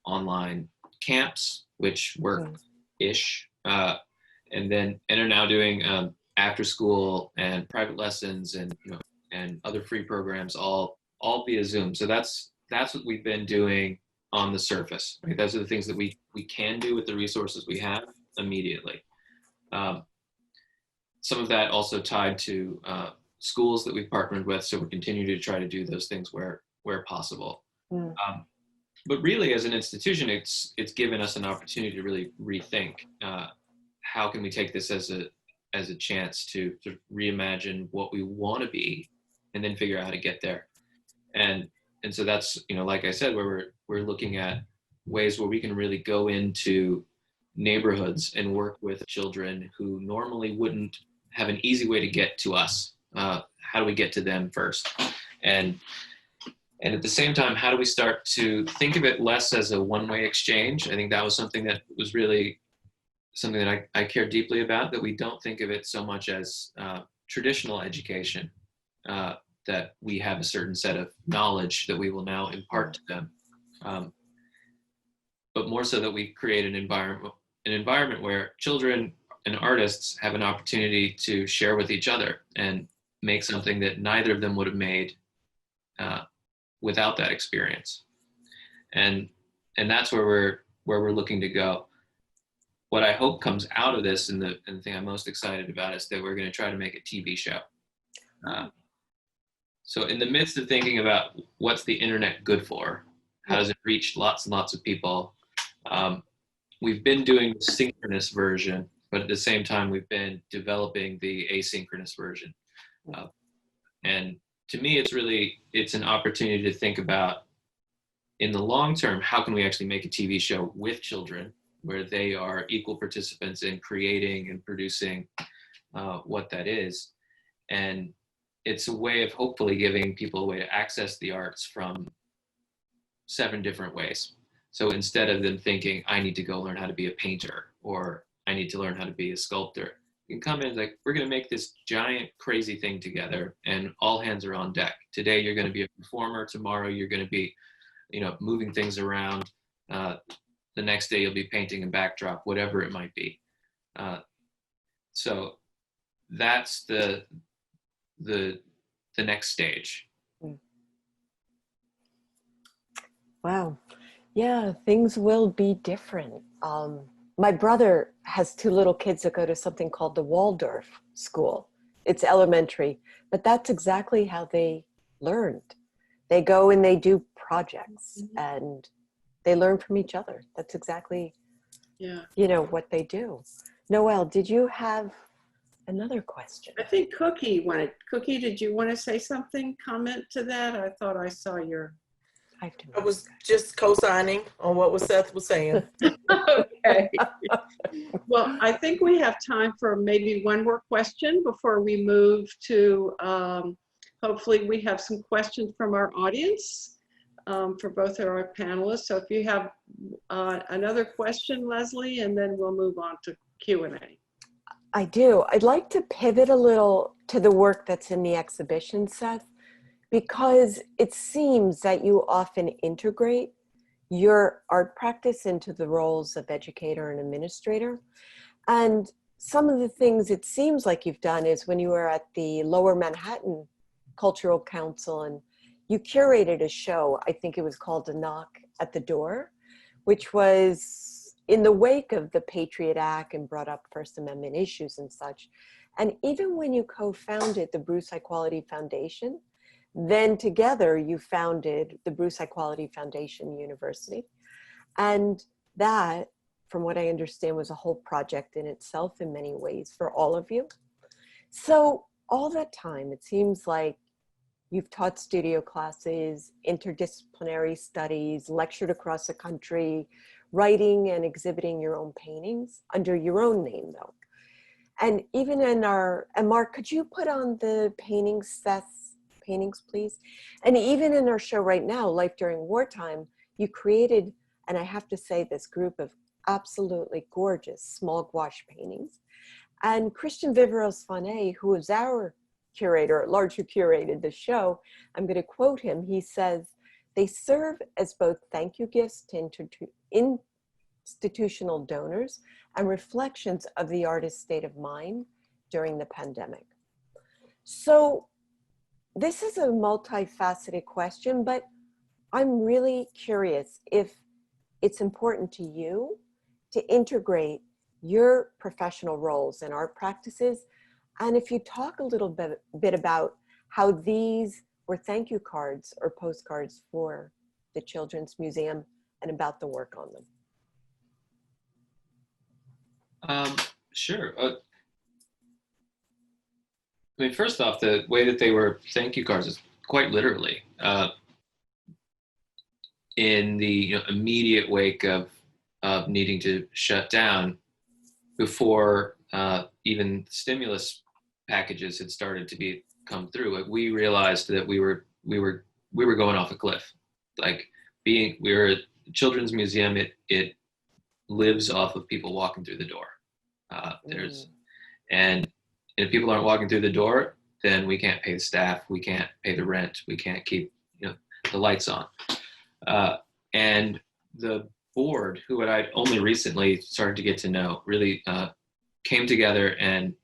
online camps, which work-ish, and are now doing after school and private lessons and other free programs, all via Zoom. So that's what we've been doing on the surface. Right? Those are the things that we can do with the resources we have immediately. Some of that also tied to schools that we've partnered with, so we're continuing to try to do those things where possible. But really, as an institution, it's given us an opportunity to really rethink how can we take this as a chance to reimagine what we want to be, and then figure out how to get there. And so that's, like I said, where we're looking at ways where we can really go into neighborhoods and work with children who normally wouldn't have an easy way to get to us. How do we get to them first? And at the same time, how do we start to think of it less as a one-way exchange? I think that was something that was really something that I care deeply about, that we don't think of it so much as traditional education, that we have a certain set of knowledge that we will now impart to them. But more so that we create an environment where children and artists have an opportunity to share with each other and make something that neither of them would have made without that experience. And that's where we're looking to go. What I hope comes out of this, and the thing I'm most excited about, is that we're going to try to make a TV show. So in the midst of thinking about what's the internet good for, how does it reach lots and lots of people, we've been doing the synchronous version, but at the same time, we've been developing the asynchronous version. And to me, it's an opportunity to think about, in the long term, how can we actually make a TV show with children where they are equal participants in creating and producing what that is. And it's a way of hopefully giving people a way to access the arts from 7 different ways. So instead of them thinking, I need to go learn how to be a painter, or I need to learn how to be a sculptor, you can come in like, we're going to make this giant crazy thing together, and all hands are on deck. Today you're going to be a performer. Tomorrow you're going to be, moving things around. The next day you'll be painting a backdrop, whatever it might be. So that's the next stage. Wow. Yeah, things will be different. My brother has 2 little kids that go to something called the Waldorf school. It's elementary, but that's exactly how they learned. they go and they do projects and they learn from each other. That's exactly, what they do. Noel, did you have another question? I think Cookie wanted. Cookie, did you want to say something, comment to that? I thought I saw your. I was just co-signing on what Seth was saying. Okay. Well, I think we have time for maybe one more question before we move to, hopefully we have some questions from our audience for both of our panelists. So if you have another question, Leslie, and then we'll move on to Q&A. I do. I'd like to pivot a little to the work that's in the exhibition, Seth, because it seems that you often integrate your art practice into the roles of educator and administrator. And some of the things it seems like you've done is when you were at the Lower Manhattan Cultural Council and you curated a show, I think it was called A Knock at the Door, which was in the wake of the Patriot Act and brought up First Amendment issues and such. And even when you co-founded the Bruce High Quality Foundation, then together you founded the Bruce High Quality Foundation University. And that, from what I understand, was a whole project in itself in many ways for all of you. So all that time, it seems like you've taught studio classes, interdisciplinary studies, lectured across the country, writing and exhibiting your own paintings under your own name though. And even in and Mark, could you put on the paintings, Seth's paintings, please? And even in our show right now, Life During Wartime, you created, and I have to say, this group of absolutely gorgeous small gouache paintings. And Christian Viveros-Fonet, who is our curator at large, who curated the show, I'm going to quote him. He says, "They serve as both thank you gifts to institutional donors and reflections of the artist's state of mind during the pandemic." So this is a multifaceted question, but I'm really curious if it's important to you to integrate your professional roles and art practices. And if you talk a little bit about how these were thank you cards or postcards for the Children's Museum and about the work on them. Sure. I mean, first off, the way that they were thank you cards is quite literally in the immediate wake of needing to shut down before even stimulus packages had started to come through. Like, we realized that we were going off a cliff. Like, we were a children's museum. It lives off of people walking through the door. And if people aren't walking through the door, then we can't pay the staff, we can't pay the rent, we can't keep the lights on. And the board, who I only recently started to get to know, really came together and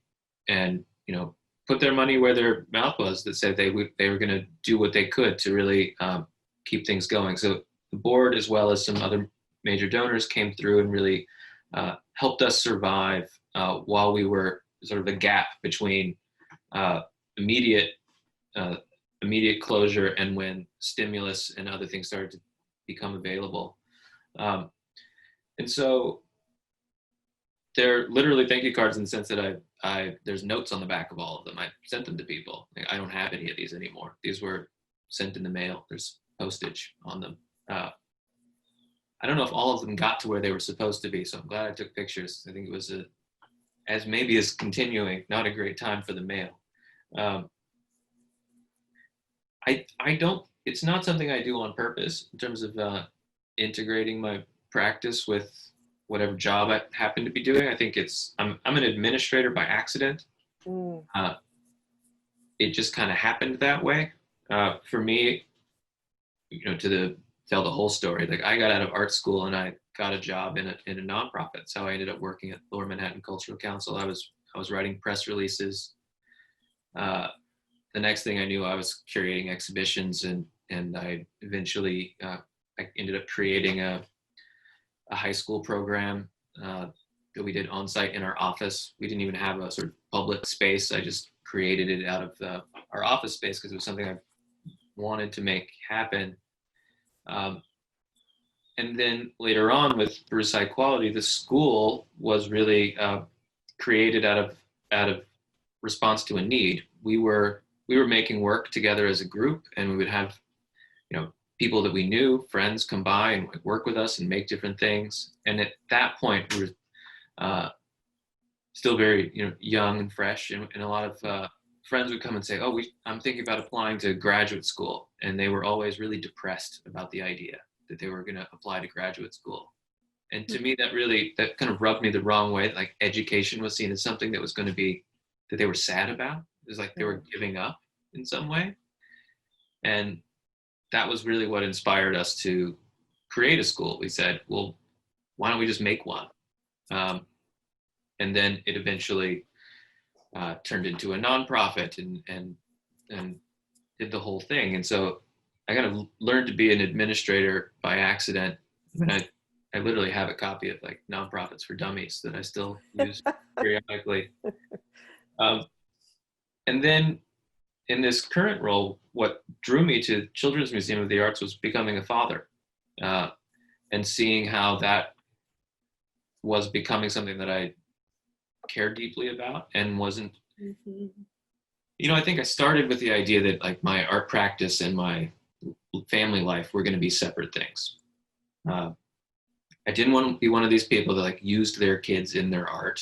put their money where their mouth was, that said they were going to do what they could to really keep things going. So the board, as well as some other major donors, came through and really helped us survive while we were sort of a gap between immediate closure and when stimulus and other things started to become available. And so they're literally thank you cards in the sense that there's notes on the back of all of them. I sent them to people. I don't have any of these anymore. These were sent in the mail. There's postage on them. I don't know if all of them got to where they were supposed to be, so I'm glad I took pictures. I think it was as continuing, not a great time for the mail. It's not something I do on purpose in terms of integrating my practice with whatever job I happen to be doing. I think I'm an administrator by accident. It just kind of happened that way. For me, to tell the whole story, like, I got out of art school and I got a job in a nonprofit. That's how I ended up working at Lower Manhattan Cultural Council. I was writing press releases. The next thing I knew, I was curating exhibitions, and I eventually I ended up creating a high school program that we did on site in our office. We didn't even have a sort of public space. I just created it out of our office space because it was something I wanted to make happen. And then later on with Bruce High Quality, the school was really created out of response to a need. We were making work together as a group, and we would have, people that we knew, friends, come by and work with us and make different things. And at that point, we were still very, young and fresh, and a lot of friends would come and say, "Oh, I'm thinking about applying to graduate school," and they were always really depressed about the idea that they were going to apply to graduate school. And to me, that kind of rubbed me the wrong way. Like education was seen as something that was going to be, that they were sad about. It was like they were giving up in some way. And that was really what inspired us to create a school. We said, well, why don't we just make one? And then it eventually turned into a nonprofit and did the whole thing. And so I kind of learned to be an administrator by accident. I mean, I literally have a copy of like Nonprofits for Dummies that I still use periodically. And then in this current role, what drew me to Children's Museum of the Arts was becoming a father, and seeing how that was becoming something that I cared deeply about and wasn't. I think I started with the idea that like my art practice and my family life were going to be separate things. I didn't want to be one of these people that like used their kids in their art.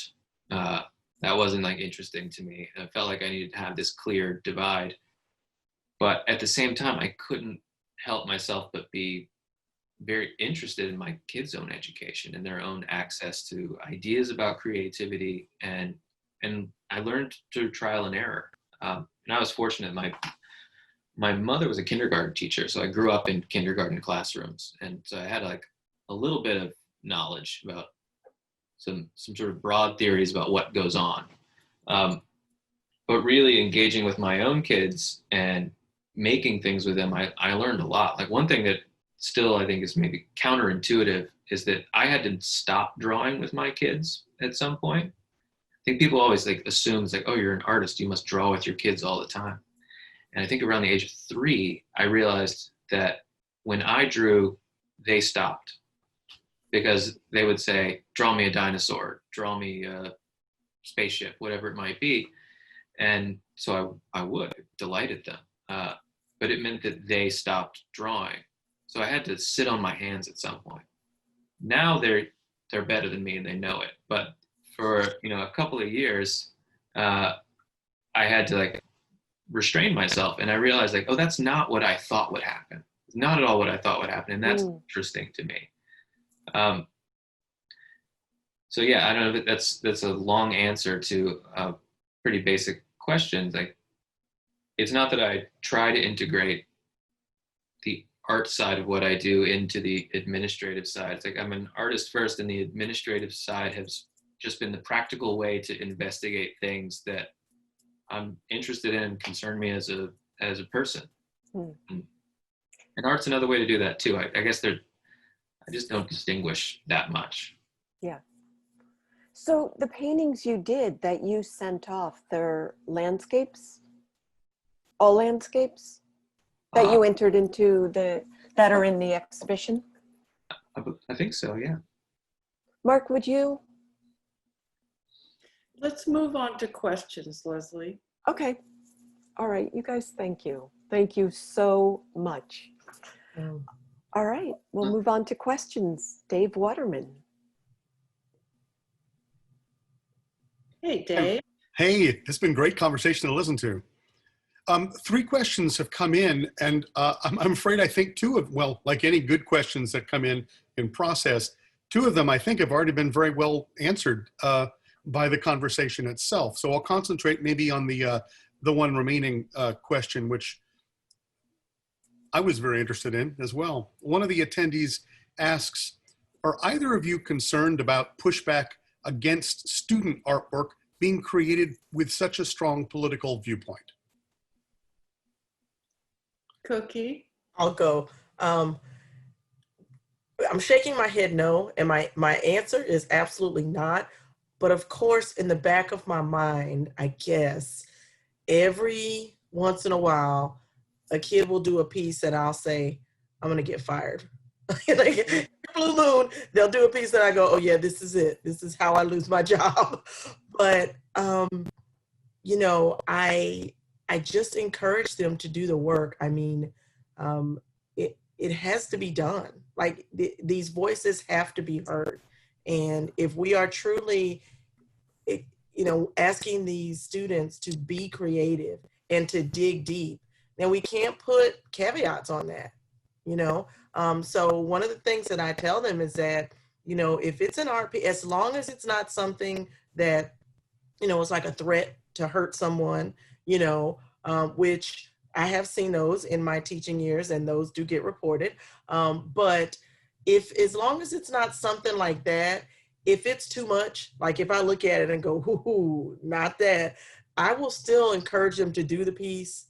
That wasn't like interesting to me. I felt like I needed to have this clear divide. But at the same time, I couldn't help myself but be very interested in my kids' own education and their own access to ideas about creativity. And I learned through trial and error. And I was fortunate. My mother was a kindergarten teacher, so I grew up in kindergarten classrooms. And so I had like a little bit of knowledge about some sort of broad theories about what goes on. But really engaging with my own kids and making things with them, I learned a lot. Like one thing that still I think is maybe counterintuitive is that I had to stop drawing with my kids at some point. I think people always like assume it's like, oh, you're an artist, you must draw with your kids all the time. And I think around the age of 3, I realized that when I drew, they stopped. Because they would say, draw me a dinosaur, draw me a spaceship, whatever it might be. And so I would, it delighted them. But it meant that they stopped drawing. So I had to sit on my hands at some point. Now they're better than me and they know it. But for a couple of years, I had to like restrain myself. And I realized like, oh, that's not what I thought would happen. It's not at all what I thought would happen. And that's interesting to me. So yeah, I don't know if that's a long answer to a pretty basic question. Like, it's not that I try to integrate the art side of what I do into the administrative side. It's like I'm an artist first, and the administrative side has just been the practical way to investigate things that I'm interested in and concern me as a person. And art's another way to do that too. I guess I just don't distinguish that much. Yeah. So the paintings you did that you sent off, they're landscapes? All landscapes that you entered into that are in the exhibition? I think so, yeah. Mark, would you? Let's move on to questions, Leslie. Okay. All right, you guys, thank you. Thank you so much. All right, we'll move on to questions. Dave Waterman. Hey, Dave. Hey, it's been great conversation to listen to. 3 questions have come in, and I'm afraid I think 2 of, well, like any good questions that come in process, 2 of them I think have already been very well answered by the conversation itself. So I'll concentrate maybe on the one remaining question, which I was very interested in as well. One of the attendees asks, are either of you concerned about pushback against student artwork being created with such a strong political viewpoint? Cookie. I'll go. I'm shaking my head no, and my answer is absolutely not. But of course, in the back of my mind, I guess, every once in a while, a kid will do a piece and I'll say, I'm going to get fired. Like, blue moon, they'll do a piece that I go, oh yeah, this is it. This is how I lose my job. But, you know, I just encourage them to do the work. I mean, it has to be done. Like these voices have to be heard. And if we are truly, you know, asking these students to be creative and to dig deep, then we can't put caveats on that, you know? So one of the things that I tell them is that, you know, if it's an art piece, as long as it's not something that, you know, it's like a threat to hurt someone, you know, which I have seen those in my teaching years and those do get reported. But as long as it's not something like that, if it's too much, like if I look at it and go, hoo, not that, I will still encourage them to do the piece.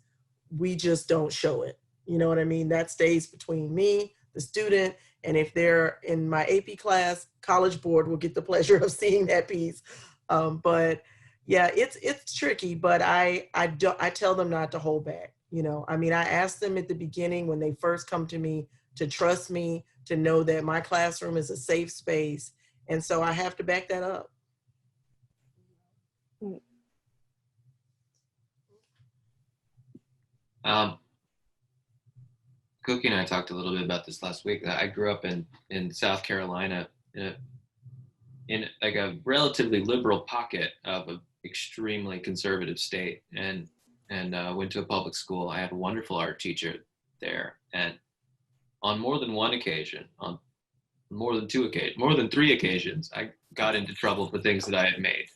We just don't show it. You know what I mean? That stays between me, the student, and if they're in my AP class, College Board will get the pleasure of seeing that piece. But yeah, it's tricky, but I tell them not to hold back. You know, I mean, I ask them at the beginning when they first come to me to trust me, to know that my classroom is a safe space. And so I have to back that up. Cookie and I talked a little bit about this last week. I grew up in South Carolina in like a relatively liberal pocket of an extremely conservative state, and went to a public school. I had a wonderful art teacher there, and on more than one occasion, on more than two occasions, more than three occasions, I got into trouble for things that I had made.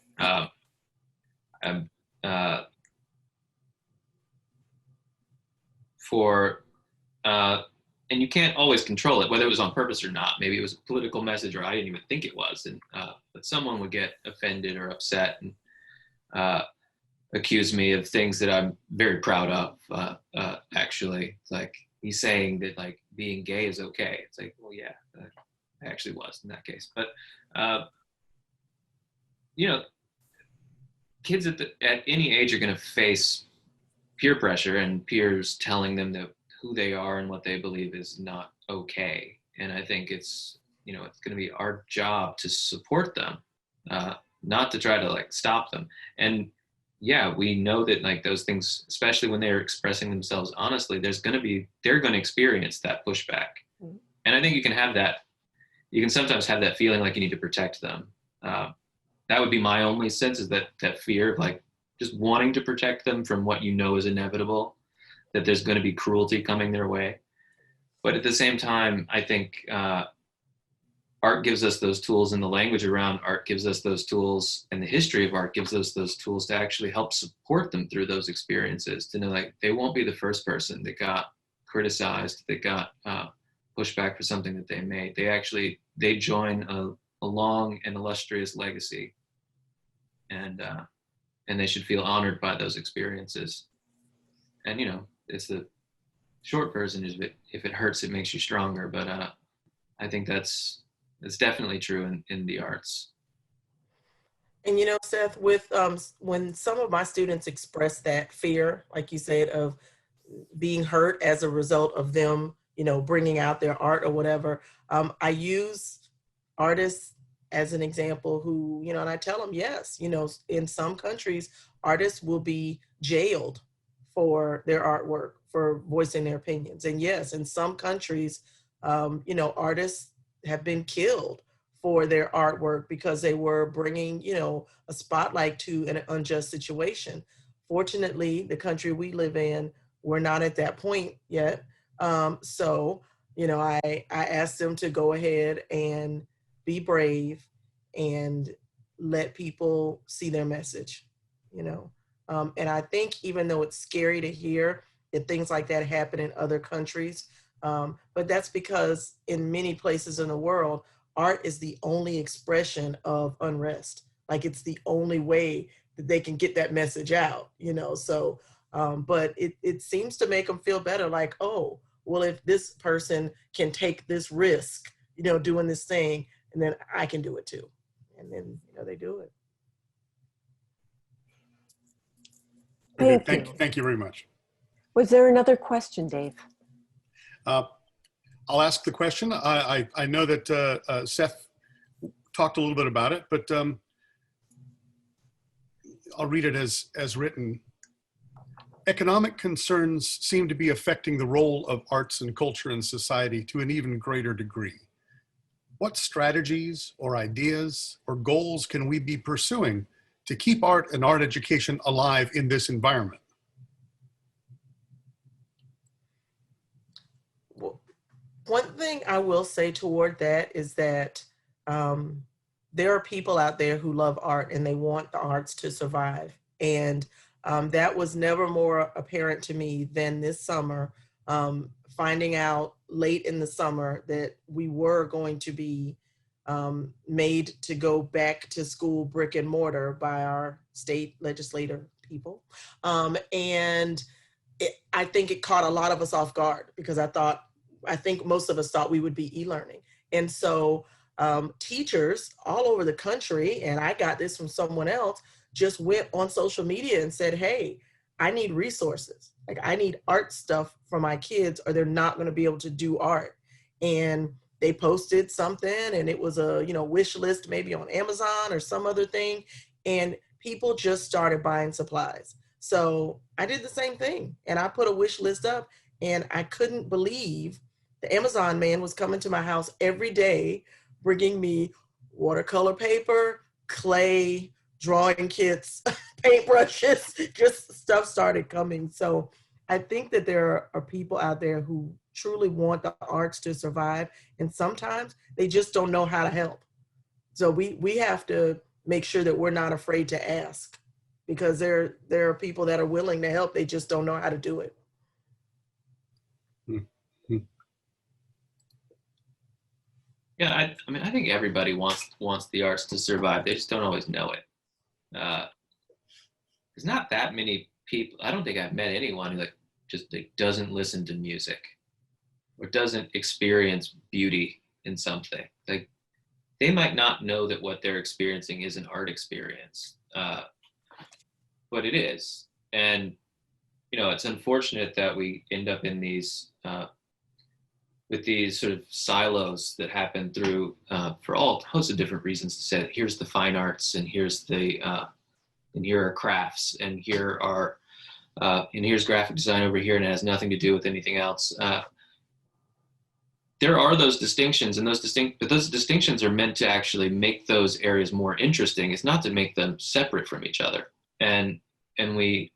And you can't always control it, whether it was on purpose or not. Maybe it was a political message, or I didn't even think it was. And but someone would get offended or upset and accuse me of things that I'm very proud of. Actually, it's like he's saying that like being gay is okay. It's like, well, yeah, I actually was in that case. But you know, kids at any age are going to face peer pressure and peers telling them that who they are and what they believe is not okay. And I think it's, you know, it's going to be our job to support them, not to try to like stop them. And yeah, we know that like those things, especially when they're expressing themselves honestly, they're going to experience that pushback. Mm-hmm. And I think you can have that. You can sometimes have that feeling like you need to protect them. That would be my only sense, is that fear of like just wanting to protect them from what you know is inevitable, that there's going to be cruelty coming their way. But at the same time, I think art gives us those tools, and the language around art gives us those tools, and the history of art gives us those tools to actually help support them through those experiences, to know like they won't be the first person that got criticized, that got pushed back for something that they made. They join a long and illustrious legacy, and they should feel honored by those experiences. And you know, it's the short version is that if it hurts, it makes you stronger. But I think that's definitely true in the arts. And you know, Seth, with when some of my students express that fear, like you said, of being hurt as a result of them, you know, bringing out their art or whatever, I use artists as an example who, you know, and I tell them, yes, you know, in some countries, artists will be jailed for their artwork, for voicing their opinions. And yes, in some countries, you know, artists have been killed for their artwork because they were bringing, you know, a spotlight to an unjust situation. Fortunately, the country we live in, we're not at that point yet. So, you know, I asked them to go ahead and be brave and let people see their message, you know. And I think even though it's scary to hear that things like that happen in other countries, but that's because in many places in the world, art is the only expression of unrest. Like it's the only way that they can get that message out, you know. So, but it seems to make them feel better, like, oh, well, if this person can take this risk, you know, doing this thing, and then I can do it too. And then, you know, they do it. Thank you very much. Was there another question, Dave? I'll ask the question. I know that Seth talked a little bit about it, but I'll read it as written. Economic concerns seem to be affecting the role of arts and culture in society to an even greater degree. What strategies or ideas or goals can we be pursuing to keep art and art education alive in this environment? Well, one thing I will say toward that is that there are people out there who love art and they want the arts to survive. And that was never more apparent to me than this summer, finding out late in the summer that we were going to be made to go back to school brick and mortar by our state legislator people. And I think it caught a lot of us off guard because I think most of us thought we would be e-learning. And so teachers all over the country, and I got this from someone else, just went on social media and said, hey, I need resources. Like I need art stuff for my kids or they're not going to be able to do art. And they posted something and it was a, wish list maybe on Amazon or some other thing. And people just started buying supplies. So I did the same thing and I put a wish list up and I couldn't believe the Amazon man was coming to my house every day, bringing me watercolor paper, clay, drawing kits, paintbrushes, just stuff started coming. So I think that there are people out there who truly want the arts to survive. And sometimes they just don't know how to help. So we have to make sure that we're not afraid to ask because there are people that are willing to help. They just don't know how to do it. Yeah, I think everybody wants the arts to survive. They just don't always know it. There's not that many people. I don't think I've met anyone who just doesn't listen to music or doesn't experience beauty in something. Like they might not know that what they're experiencing is an art experience, but it is. And it's unfortunate that we end up in these with these sort of silos that happen through for all hosts of different reasons. To say here's the fine arts and here's the and here are crafts and here are and here's graphic design over here and it has nothing to do with anything else. There are those distinctions and those distinctions are meant to actually make those areas more interesting. It's not to make them separate from each other. And we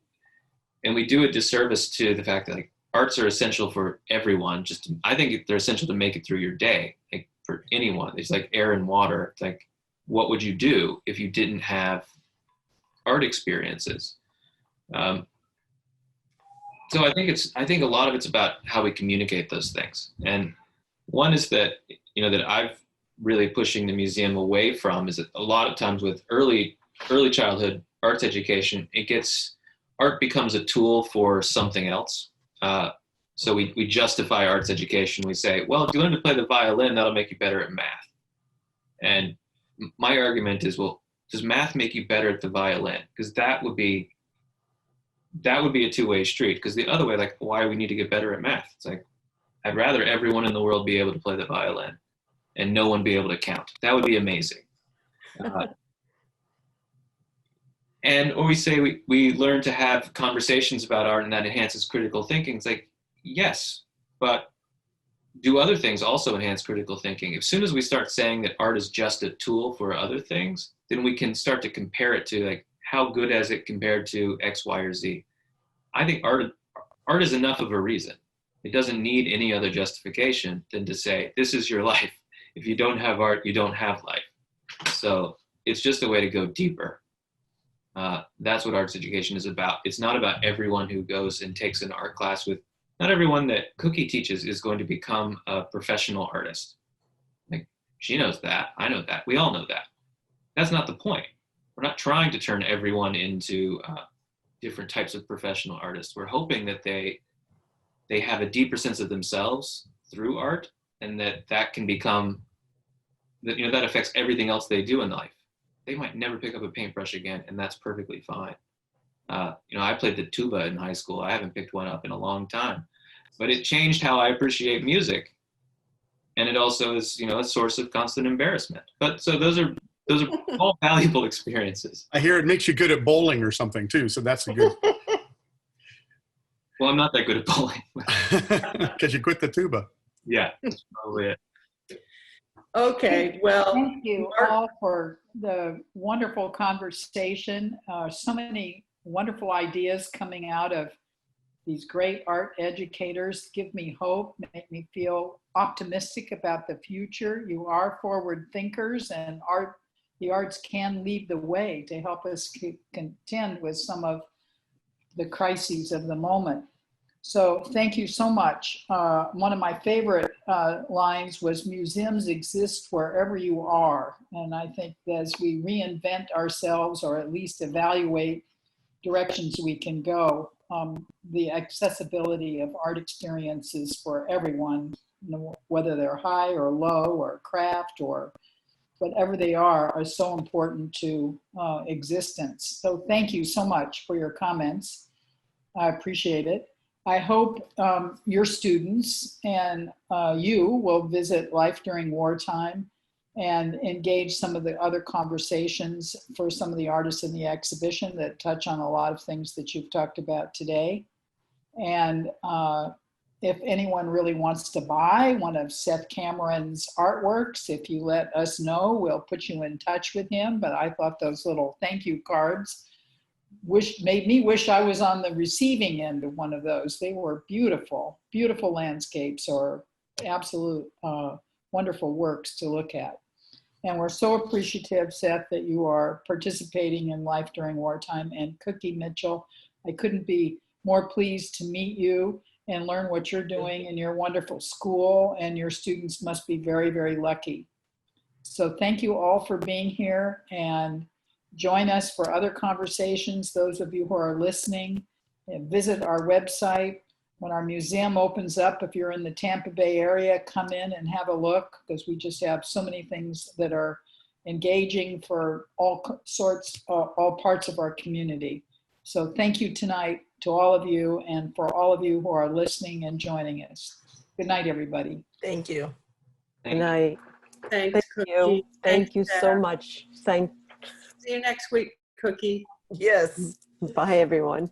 do a disservice to the fact that arts are essential for everyone. I think they're essential to make it through your day, for anyone. It's like air and water. It's like, what would you do if you didn't have art experiences? So I think a lot of it's about how we communicate those things. And one is that, that I've really pushing the museum away from is that a lot of times with early childhood arts education, art becomes a tool for something else. So we justify arts education. We say, well, if you learn to play the violin, that'll make you better at math. And my argument is, well, does math make you better at the violin? Because that would be a two-way street. Because the other way, why do we need to get better at math? It's like, I'd rather everyone in the world be able to play the violin and no one be able to count. That would be amazing. Or we say we learn to have conversations about art and that enhances critical thinking. It's like, yes, but do other things also enhance critical thinking? As soon as we start saying that art is just a tool for other things, then we can start to compare it to how good is it compared to X, Y, or Z. I think art is enough of a reason. It doesn't need any other justification than to say, this is your life. If you don't have art, you don't have life. So it's just a way to go deeper. That's what arts education is about. It's not about everyone who goes and takes an art class not everyone that Cookie teaches is going to become a professional artist. She knows that, I know that, we all know that. That's not the point. We're not trying to turn everyone into different types of professional artists. We're hoping that they have a deeper sense of themselves through art and that can become, that affects everything else they do in life. They might never pick up a paintbrush again, and that's perfectly fine. You know, I played the tuba in high school. I haven't picked one up in a long time, but it changed how I appreciate music. And it also is, you know, a source of constant embarrassment. But so those are all valuable experiences. I hear it makes you good at bowling or something too, so that's a good. Well, I'm not that good at bowling. Because you quit the tuba. Yeah, that's probably it. Okay, well, Thank you Mark- all for the wonderful conversation. So many wonderful ideas coming out of these great art educators. Give me hope, make me feel optimistic about the future. You are forward thinkers, and the arts can lead the way to help us contend with some of the crises of the moment. So thank you so much. One of my favorite lines was, museums exist wherever you are. And I think as we reinvent ourselves, or at least evaluate directions we can go, the accessibility of art experiences for everyone, whether they're high or low or craft or whatever they are so important to existence. So thank you so much for your comments. I appreciate it. I hope your students and you will visit Life During Wartime and engage some of the other conversations for some of the artists in the exhibition that touch on a lot of things that you've talked about today. And if anyone really wants to buy one of Seth Cameron's artworks, if you let us know, we'll put you in touch with him. But I thought those little thank you cards made me wish I was on the receiving end of one of those. They were beautiful, beautiful landscapes, or absolute wonderful works to look at. And we're so appreciative, Seth, that you are participating in Life During Wartime. And Cookie Mitchell, I couldn't be more pleased to meet you and learn what you're doing in your wonderful school, and your students must be very, very lucky. So thank you all for being here, and join us for other conversations. Those of you who are listening, visit our website. When our museum opens up, if you're in the Tampa Bay area, come in and have a look, because we just have so many things that are engaging for all sorts, all parts of our community. So thank you tonight to all of you, and for all of you who are listening and joining us. Good night, everybody. Thank you. Good night. thanks, Thank Cookie. you. Thank you so Sarah. much. See you next week, Cookie. Yes. Bye, everyone.